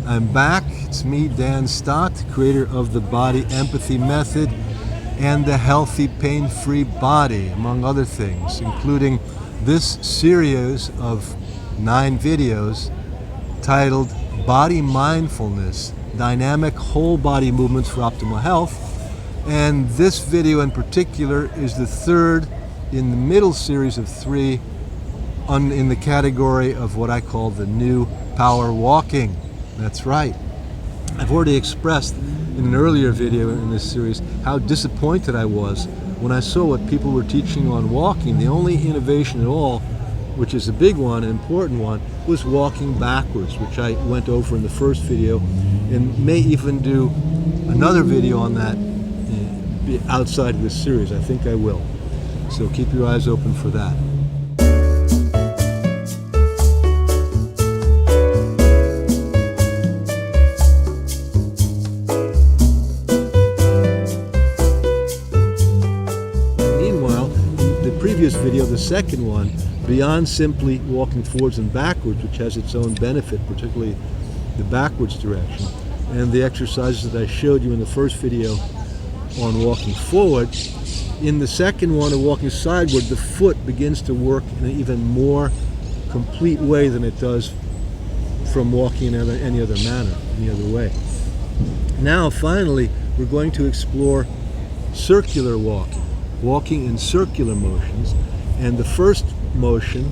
I'm back. It's me, Dan Stott, creator of the Body Empathy Method and the Healthy Pain-Free Body, among other things, including this series of 9 videos titled Body-Mindfulness, Dynamic Whole Body Movements for Optimal Health. And this video in particular is the third in the middle series of 3 in the category of what I call the new power walking. That's right. I've already expressed in an earlier video in this series how disappointed I was when I saw what people were teaching on walking. The only innovation at all, which is a big one, an important one, was walking backwards, which I went over in the first video and may even do another video on that outside of this series. I think I will. So keep your eyes open for that. Previous video, the second one, beyond simply walking forwards and backwards, which has its own benefit, particularly the backwards direction, and the exercises that I showed you in the first video on walking forward, in the second one of walking sideward, the foot begins to work in an even more complete way than it does from walking in any other manner, any other way. Now, finally, we're going to explore circular walking in circular motions, and the first motion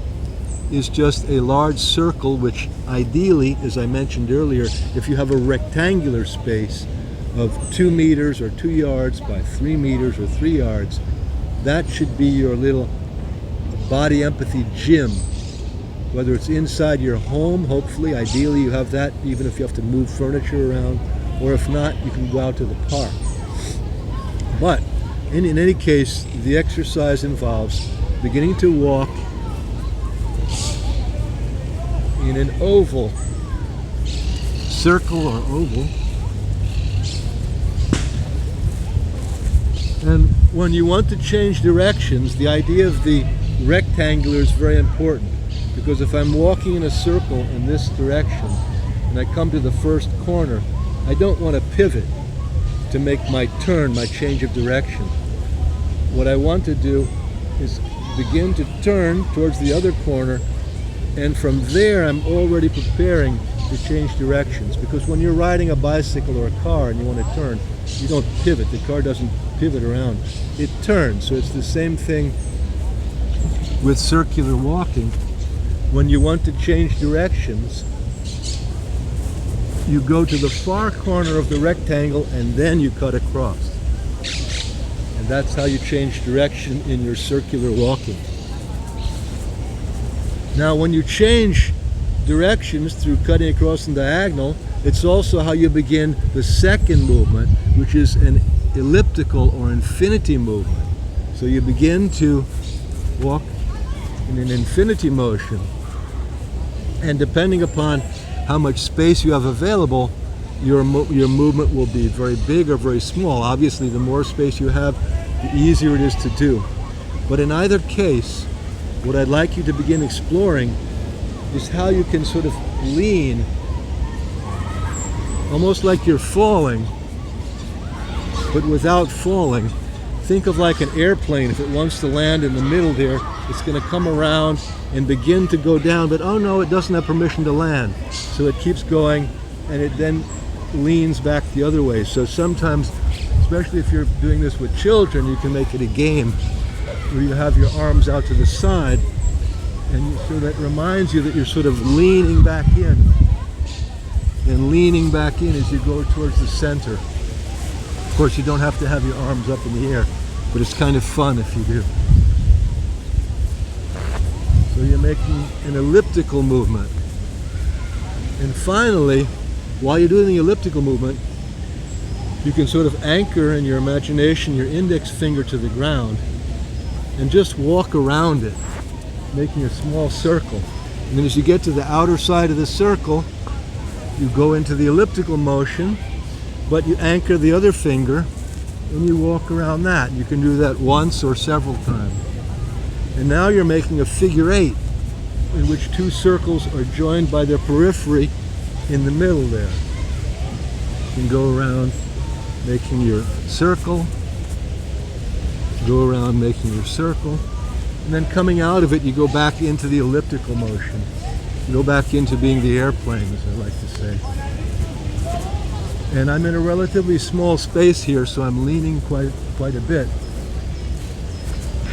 is just a large circle, which ideally, as I mentioned earlier, if you have a rectangular space of 2 meters or 2 yards by 3 meters or 3 yards, that should be your little body empathy gym, whether it's inside your home. Hopefully, ideally you have that, even if you have to move furniture around, or if not, you can go out to the park. But in any case, the exercise involves beginning to walk in an oval, circle or oval. And when you want to change directions, the idea of the rectangular is very important, because if I'm walking in a circle in this direction and I come to the first corner, I don't want to pivot to make my turn, my change of direction. What I want to do is begin to turn towards the other corner, and from there I'm already preparing to change directions, because when you're riding a bicycle or a car and you want to turn, you don't pivot. The car doesn't pivot around, it turns. So it's the same thing with circular walking. When you want to change directions, you go to the far corner of the rectangle and then you cut across. And that's how you change direction in your circular walking. Now, when you change directions through cutting across and diagonal, it's also how you begin the second movement, which is an elliptical or infinity movement. So you begin to walk in an infinity motion. And depending upon how much space you have available, your movement will be very big or very small. Obviously, the more space you have, the easier it is to do. But in either case, what I'd like you to begin exploring is how you can sort of lean, almost like you're falling, but without falling. Think of like an airplane. If it wants to land in the middle there, it's going to come around and begin to go down, but oh no, it doesn't have permission to land. So it keeps going, and it then leans back the other way. So sometimes, especially if you're doing this with children, you can make it a game where you have your arms out to the side, and so that reminds you that you're sort of leaning back in, and leaning back in as you go towards the center. Of course, you don't have to have your arms up in the air, but it's kind of fun if you do. So you're making an elliptical movement. And finally, while you're doing the elliptical movement, you can sort of anchor in your imagination your index finger to the ground and just walk around it, making a small circle. And then as you get to the outer side of the circle, you go into the elliptical motion, but you anchor the other finger and you walk around that. You can do that once or several times. And now you're making a figure 8 in which 2 circles are joined by their periphery in the middle there. can go around making your circle, go around making your circle, and then coming out of it, you go back into the elliptical motion. You go back into being the airplane, as I like to say. And I'm in a relatively small space here, so I'm leaning quite a bit.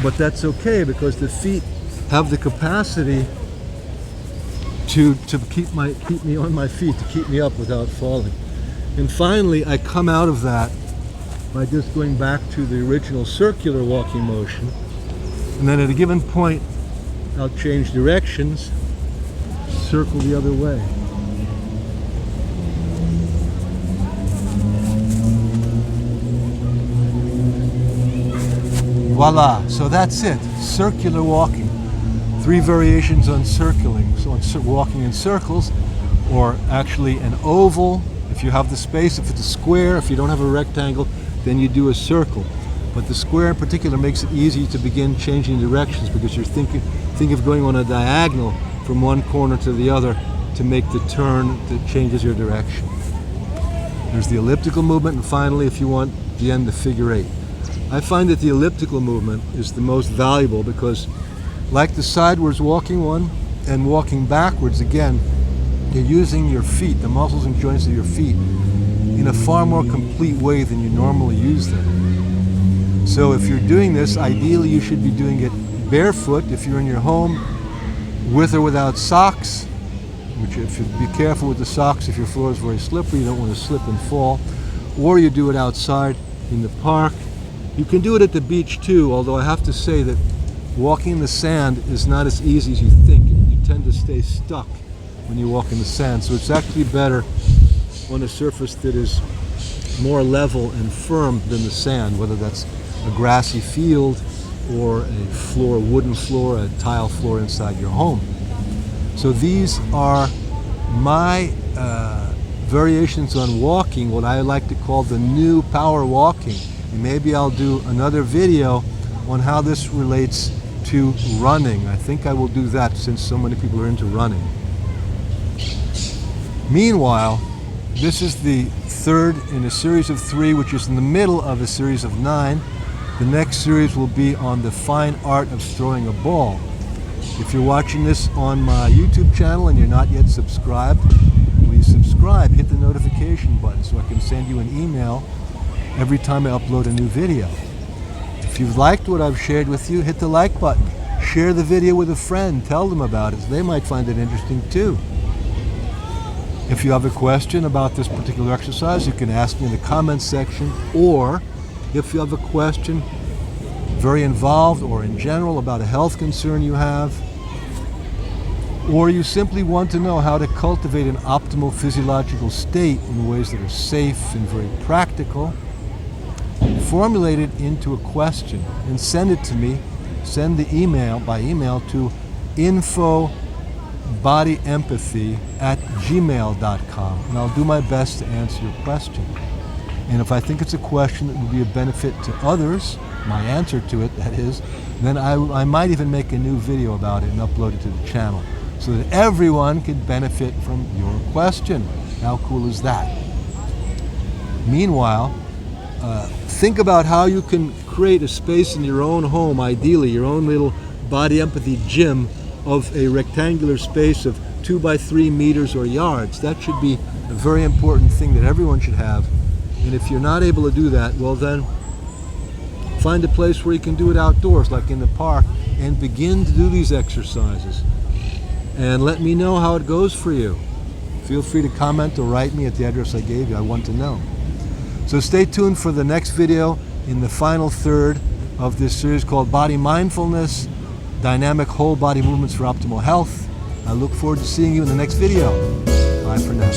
But that's okay, because the feet have the capacity to keep me on my feet, to keep me up without falling. And finally, I come out of that by just going back to the original circular walking motion. And then at a given point, I'll change directions, circle the other way. Voila, so that's it, circular walking. 3 variations on circling, so on walking in circles, or actually an oval, if you have the space. If it's a square, if you don't have a rectangle, then you do a circle. But the square in particular makes it easy to begin changing directions, because you're think of going on a diagonal from one corner to the other to make the turn that changes your direction. There's the elliptical movement, and finally, if you want, the end, the figure 8. I find that the elliptical movement is the most valuable because, like the sidewards walking one and walking backwards, again, you're using your feet, the muscles and joints of your feet, in a far more complete way than you normally use them. So if you're doing this, ideally you should be doing it barefoot if you're in your home, with or without socks, which, if you be careful with the socks, if your floor is very slippery, you don't want to slip and fall, or you do it outside in the park. You can do it at the beach too, although I have to say that walking in the sand is not as easy as you think. You tend to stay stuck when you walk in the sand, so it's actually better on a surface that is more level and firm than the sand, whether that's a grassy field or a floor, wooden floor, a tile floor inside your home. So these are my variations on walking, what I like to call the new power walking. And maybe I'll do another video on how this relates to running. I think I will do that, since so many people are into running. Meanwhile, this is the third in a series of 3, which is in the middle of a series of 9. The next series will be on the fine art of throwing a ball. If you're watching this on my YouTube channel and you're not yet subscribed, please subscribe, hit the notification button so I can send you an email every time I upload a new video. If you've liked what I've shared with you, hit the like button. Share the video with a friend, tell them about it, so they might find it interesting too. If you have a question about this particular exercise, you can ask me in the comments section, or if you have a question very involved or in general about a health concern you have, or you simply want to know how to cultivate an optimal physiological state in ways that are safe and very practical, formulate it into a question and send it to me. Send the email by email to info.bodyempathy@gmail.com, and I'll do my best to answer your question. And if I think it's a question that would be a benefit to others, my answer to it, that is, then I might even make a new video about it and upload it to the channel so that everyone can benefit from your question. How cool is that? Meanwhile, think about how you can create a space in your own home, ideally your own little body empathy gym of a rectangular space of 2 by 3 meters or yards. That should be a very important thing that everyone should have. And if you're not able to do that, well then, find a place where you can do it outdoors, like in the park, and begin to do these exercises. And let me know how it goes for you. Feel free to comment or write me at the address I gave you. I want to know. So stay tuned for the next video in the final third of this series called Body-Mindfulness, Dynamic Whole Body Movements for Optimal Health. I look forward to seeing you in the next video. Bye for now.